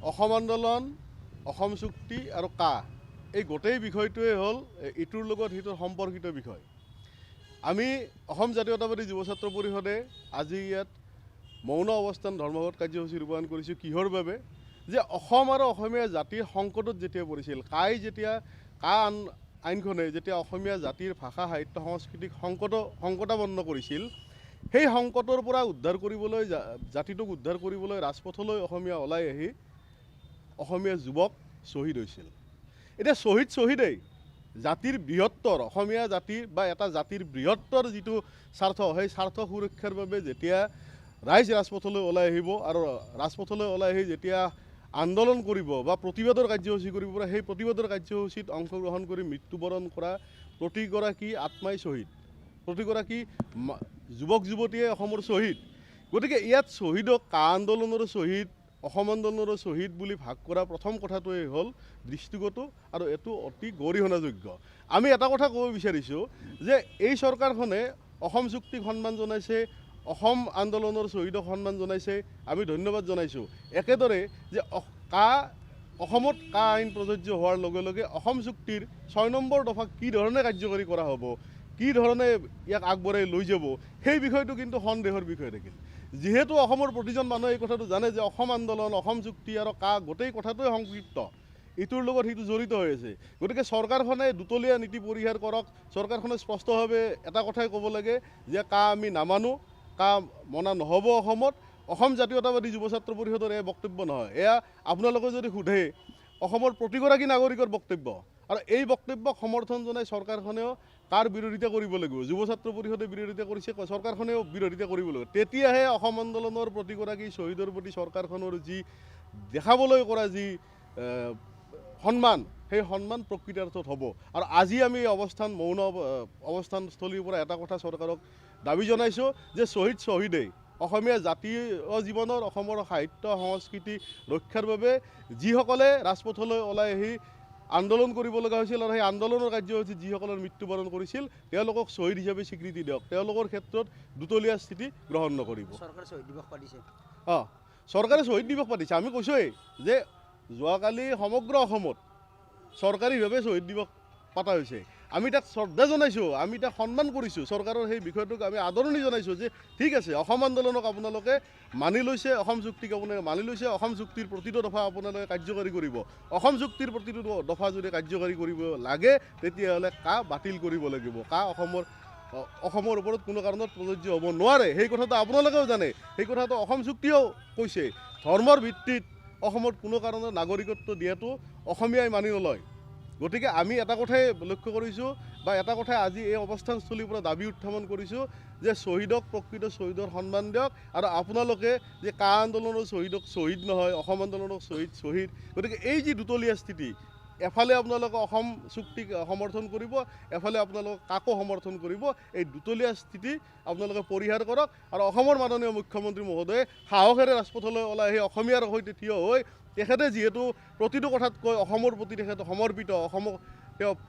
অসম আন্দোলন, অসম চুক্তি আৰু কা এই গোটেই বিষয়টোৱে হ'ল ইটোৰ লগত সিটোৰ সম্পৰ্কিত বিষয়। আমি অসম জাতীয়তাবাদী যুৱ ছাত্ৰ পৰিষদে আজি ইয়াত মৌন অৱস্থান ধৰ্মঘট কাৰ্যসূচী ৰূপায়ণ কৰিছোঁ কিহৰ বাবে, যে অসম আৰু অসমীয়া জাতিৰ সংকটত যেতিয়া পৰিছিল, কা আইনখনে যেতিয়া অসমীয়া জাতিৰ ভাষা সাহিত্য সংস্কৃতিক সংকটাপন্ন কৰিছিল, সেই সংকটৰ পৰা উদ্ধাৰ কৰিবলৈ জাতিটোক উদ্ধাৰ কৰিবলৈ ৰাজপথলৈ অসমীয়া ওলাই আহি অসমীয়া যুৱক শ্বহীদ হৈছিল। এতিয়া শ্বহীদেই জাতিৰ বৃহত্তৰ অসমীয়া জাতিৰ বা এটা জাতিৰ বৃহত্তৰ যিটো স্বাৰ্থ, সেই স্বাৰ্থ সুৰক্ষাৰ বাবে যেতিয়া ৰাইজ ৰাজপথলৈ ওলাই আহিব আৰু ৰাজপথলৈ ওলাই আহি যেতিয়া আন্দোলন কৰিব বা প্ৰতিবাদৰ কাৰ্যসূচী কৰিব, সেই প্ৰতিবাদৰ কাৰ্যসূচীত অংশগ্ৰহণ কৰি মৃত্যুবৰণ কৰা প্ৰতিগৰাকী আত্মাই শ্বহীদ, প্ৰতিগৰাকী যুৱক যুৱতীয়ে অসমৰ শ্বহীদ। গতিকে ইয়াত শ্বহীদক কা আন্দোলনৰ শ্বহীদ, অসম আন্দোলনৰ শ্বহীদ বুলি ভাগ কৰা প্ৰথম কথাটোৱে হ'ল দৃষ্টিগত আৰু এইটো অতি গৰিহণাযোগ্য। আমি এটা কথা ক'ব বিচাৰিছোঁ যে এই চৰকাৰখনে অসম চুক্তিক সন্মান জনাইছে, অসম আন্দোলনৰ শ্বহীদক সন্মান জনাইছে, আমি ধন্যবাদ জনাইছোঁ। একেদৰে যে অসমত কা আইন প্ৰযোজ্য হোৱাৰ লগে লগে অসম চুক্তিৰ 6 নম্বৰ দফাক কি ধৰণে কাৰ্যকৰী কৰা হ'ব, কি ধৰণে ইয়াক আগবঢ়াই লৈ যাব, সেই বিষয়টো কিন্তু সন্দেহৰ বিষয় থাকিল। যিহেতু অসমৰ প্ৰতিজন মানুহে এই কথাটো জানে যে অসম আন্দোলন, অসম চুক্তি আৰু কা গোটেই কথাটোৱে সংপৃক্ত, ইটোৰ লগত সিটো জড়িত হৈ আছে। গতিকে চৰকাৰখনে দুতলীয়া নীতি পৰিহাৰ কৰক। চৰকাৰখনে স্পষ্টভাৱে এটা কথাই ক'ব লাগে যে কা আমি নামানো, কা মনা নহ'ব অসমত। অসম জাতীয়তাবাদী যুৱ ছাত্ৰ পৰিষদৰ এই বক্তব্য নহয়, এয়া আপোনালোকে যদি সোধে অসমৰ প্ৰতিগৰাকী নাগৰিকৰ বক্তব্য। আৰু এই বক্তব্যক সমৰ্থন জনাই চৰকাৰখনেও কাৰ বিৰোধিতা কৰিব লাগিব। যুৱ ছাত্ৰ পৰিষদে বিৰোধিতা কৰিছে, চৰকাৰখনেও বিৰোধিতা কৰিব লাগিব। তেতিয়াহে অসম আন্দোলনৰ প্ৰতিগৰাকী শ্বহীদৰ প্ৰতি চৰকাৰখনৰ যি দেখাবলৈ কৰা যি সন্মান, সেই সন্মান প্ৰকৃতাৰ্থত হ'ব। আৰু আজি আমি মৌন অৱস্থানস্থলীৰ পৰা এটা কথা চৰকাৰক দাবী জনাইছোঁ যে শ্বহীদেই অসমীয়া জাতীয় জীৱনৰ, অসমৰ সাহিত্য সংস্কৃতি ৰক্ষাৰ বাবে যিসকলে ৰাজপথলৈ ওলাই আহি আন্দোলন কৰিব লগা হৈছিল আৰু সেই আন্দোলনৰ কাৰ্যসূচীত যিসকলৰ মৃত্যুবৰণ কৰিছিল, তেওঁলোকক শ্বহীদ হিচাপে স্বীকৃতি দিয়ক। তেওঁলোকৰ ক্ষেত্ৰত দুতলীয়া স্থিতি গ্ৰহণ নকৰিব। চৰকাৰে শ্বহীদ দিৱস পাতিছে। চৰকাৰে শ্বহীদ দিৱস পাতিছে। আমি কৈছোঁৱেই যে যোৱাকালি সমগ্ৰ অসমত চৰকাৰীভাৱে শ্বহীদ দিৱস পতা হৈছে। আমি তাক শ্ৰদ্ধা জনাইছোঁ, আমি তাক সন্মান কৰিছোঁ। চৰকাৰৰ সেই বিষয়টোক আমি আদৰণি জনাইছোঁ যে ঠিক আছে, অসম আন্দোলনক আপোনালোকে মানি লৈছে, অসম চুক্তিক আপোনালোকে মানি লৈছে, অসম চুক্তিৰ প্ৰতিটো দফা আপোনালোকে কাৰ্যকৰী কৰিব। অসম চুক্তিৰ প্ৰতিটো দফা যদি কাৰ্যকৰী কৰিব লাগে, তেতিয়াহ'লে কা বাতিল কৰিব লাগিব। কা অসমৰ ওপৰত কোনো কাৰণত প্ৰযোজ্য হ'ব নোৱাৰে। সেই কথাটো আপোনালোকেও জানে, সেই কথাটো অসম চুক্তিয়েও কৈছে। ধৰ্মৰ ভিত্তিত অসমত কোনো কাৰণত নাগৰিকত্ব দিয়াটো অসমীয়াই মানি নলয়। গতিকে আমি এটা কথাই লক্ষ্য কৰিছোঁ বা এটা কথাই আজি এই অৱস্থানস্থলীৰ পৰা দাবী উত্থাপন কৰিছোঁ যে প্ৰকৃত শ্বহীদৰ সন্মান দিয়ক। আৰু আপোনালোকে যে কা আন্দোলনৰ শ্বহীদক শ্বহীদ নহয়, অসম আন্দোলনৰ শ্বহীদ। গতিকে এই যি দুতলীয়া স্থিতি, এফালে আপোনালোকে অসম চুক্তিক সমৰ্থন কৰিব, এফালে আপোনালোকে কাকো সমৰ্থন কৰিব, এই দুতলীয়া স্থিতি আপোনালোকে পৰিহাৰ কৰক। আৰু অসমৰ মাননীয় মুখ্যমন্ত্ৰী মহোদয়ে সাহসেৰে ৰাজপথলৈ ওলাই আহি অসমীয়াৰ সৈতে থিয় হৈ তেখেতে যিহেতু প্ৰতিটো কথাত কয় অসমৰ প্ৰতি তেখেতে সমৰ্পিত,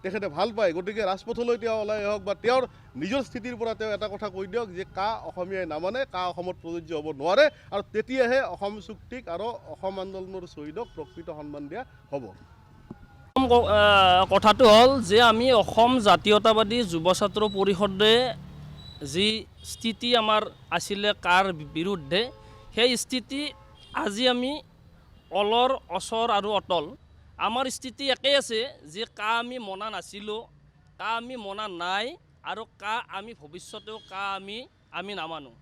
তেখেতে ভাল পায়, গতিকে ৰাজপথলৈ তেওঁ ওলাই আহক বা তেওঁৰ নিজৰ স্থিতিৰ পৰা তেওঁ এটা কথা কৈ দিয়ক যে কা অসমীয়াই নামানে, কা অসমত প্ৰযোজ্য হ'ব নোৱাৰে। আৰু তেতিয়াহে অসম চুক্তিক আৰু অসম আন্দোলনৰ শ্বহীদক প্ৰকৃত সন্মান দিয়া হ'ব। কথাটো হ'ল যে আমি অসম জাতীয়তাবাদী যুৱ ছাত্ৰ পৰিষদে যি স্থিতি আমাৰ আছিলে কাৰ বিৰুদ্ধে, সেই স্থিতি আজি আমি অলৰ অচৰ আৰু অটল। আমাৰ স্থিতি একেই আছে যে কা আমি মনা নাছিলোঁ, কা আমি মনা নাই, আৰু কা আমি ভৱিষ্যতেও কা আমি নামানো।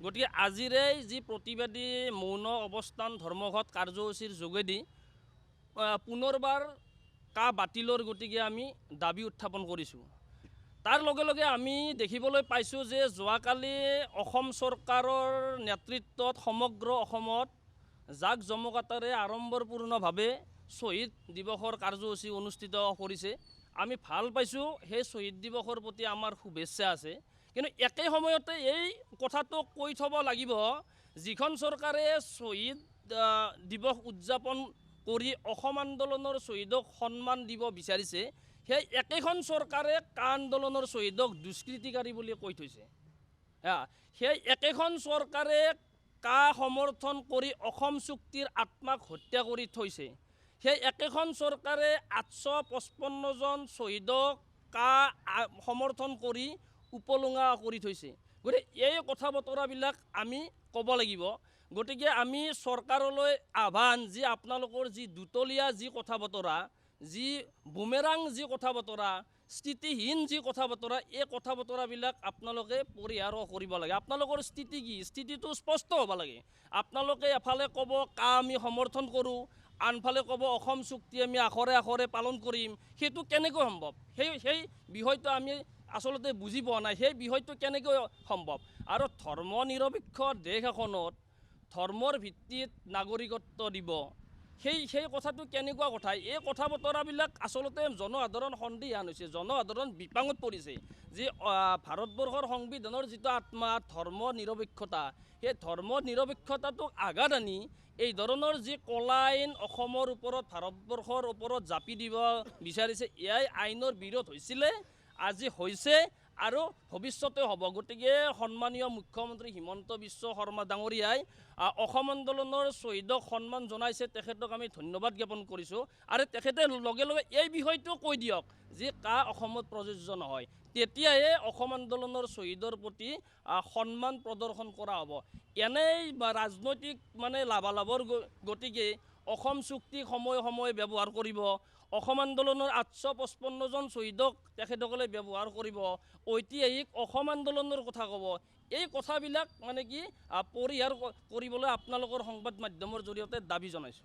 গতিকে আজিৰে যি প্ৰতিবাদী মৌন অৱস্থান ধৰ্মঘট কাৰ্যসূচীৰ যোগেদি পুনৰবাৰ কা বাতিলৰ গতিকে আমি দাবী উত্থাপন কৰিছোঁ। তাৰ লগে লগে আমি দেখিবলৈ পাইছোঁ যে যোৱাকালি অসম চৰকাৰৰ নেতৃত্বত সমগ্ৰ অসমত জাক জমকতাৰে আড়ম্বৰপূৰ্ণভাৱে শ্বহীদ দিৱসৰ কাৰ্যসূচী অনুষ্ঠিত কৰিছে। আমি ভাল পাইছোঁ, সেই শ্বহীদ দিৱসৰ প্ৰতি আমাৰ শুভেচ্ছা আছে। কিন্তু একে সময়তে এই কথাটো কৈ থ'ব লাগিব, যিখন চৰকাৰে শ্বহীদ দিৱস উদযাপন কৰি অসম আন্দোলনৰ শ্বহীদক সন্মান দিব বিচাৰিছে, সেই একেখন চৰকাৰে কা আন্দোলনৰ শ্বহীদক দুষ্কৃতিকাৰী বুলি কৈ থৈছে। সেই একেখন চৰকাৰে কা সমৰ্থন কৰি অসম চুক্তিৰ আত্মাক হত্যা কৰি থৈছে, সেই একেখন চৰকাৰে 855জন শ্বহীদক কা সমৰ্থন কৰি উপলুঙা কৰি থৈছে। গতিকে এই কথা বতৰাবিলাক আমি ক'ব লাগিব। গতিকে আমি চৰকাৰলৈ আহ্বান, যি আপোনালোকৰ যি দুতলীয়া যি কথা বতৰা, যি বুমেৰাং যি কথা বতৰা, স্থিতিহীন যি কথা বতৰা, এই কথা বতৰাবিলাক আপোনালোকে পৰিহাৰ কৰিব লাগে। আপোনালোকৰ স্থিতি কি? স্থিতিটো স্পষ্ট হ'ব লাগে। আপোনালোকে এফালে ক'ব কা আমি সমৰ্থন কৰোঁ, আনফালে ক'ব অসম চুক্তি আমি আখৰে আখৰে পালন কৰিম। সেইটো কেনেকৈ সম্ভৱ? সেই বিষয়টো আমি আচলতে বুজি পোৱা নাই। সেই বিষয়টো কেনেকৈ সম্ভৱ? আৰু ধৰ্ম নিৰপেক্ষ দেশ এখনত ধৰ্মৰ ভিত্তিত নাগৰিকত্ব দিব, সেই কথাটো কেনেকুৱা কথা? এই কথা বতৰাবিলাক আচলতে জনসাধাৰণ সন্দিহান হৈছে, জনসাধাৰণ বিপাঙত পৰিছে। যি ভাৰতবৰ্ষৰ সংবিধানৰ যিটো আত্মা ধৰ্ম নিৰপেক্ষতা, সেই ধৰ্ম নিৰপেক্ষতাটোক আঘাত আনি এই ধৰণৰ যি কলা আইন অসমৰ ওপৰত, ভাৰতবৰ্ষৰ ওপৰত জাপি দিব বিচাৰিছে, এয়াই আইনৰ বিৰোধ হৈছিলে, আজি হৈছে আৰু ভৱিষ্যতে হ'ব। গতিকে সন্মানীয় মুখ্যমন্ত্ৰী হিমন্ত বিশ্ব শৰ্মা ডাঙৰীয়াই অসম আন্দোলনৰ শ্বহীদক সন্মান জনাইছে, তেখেতক আমি ধন্যবাদ জ্ঞাপন কৰিছোঁ। আৰু তেখেতে লগে লগে এই বিষয়টো কৈ দিয়ক যে কা অসমত প্ৰযোজ্য নহয়, তেতিয়াহে অসম আন্দোলনৰ শ্বহীদৰ প্ৰতি সন্মান প্ৰদৰ্শন কৰা হ'ব। এনেই ৰাজনৈতিক লাভালাভৰ গতিকে অসম চুক্তিক সময়ে সময়ে ব্যৱহাৰ কৰিব, অসম আন্দোলনৰ 855জন শ্বহীদক তেখেতসকলে ব্যৱহাৰ কৰিব, ঐতিহাসিক অসম আন্দোলনৰ কথা ক'ব। এই কথাবিলাক পৰিহাৰ কৰিবলৈ আপোনালোকৰ সংবাদ মাধ্যমৰ জৰিয়তে দাবী জনাইছোঁ।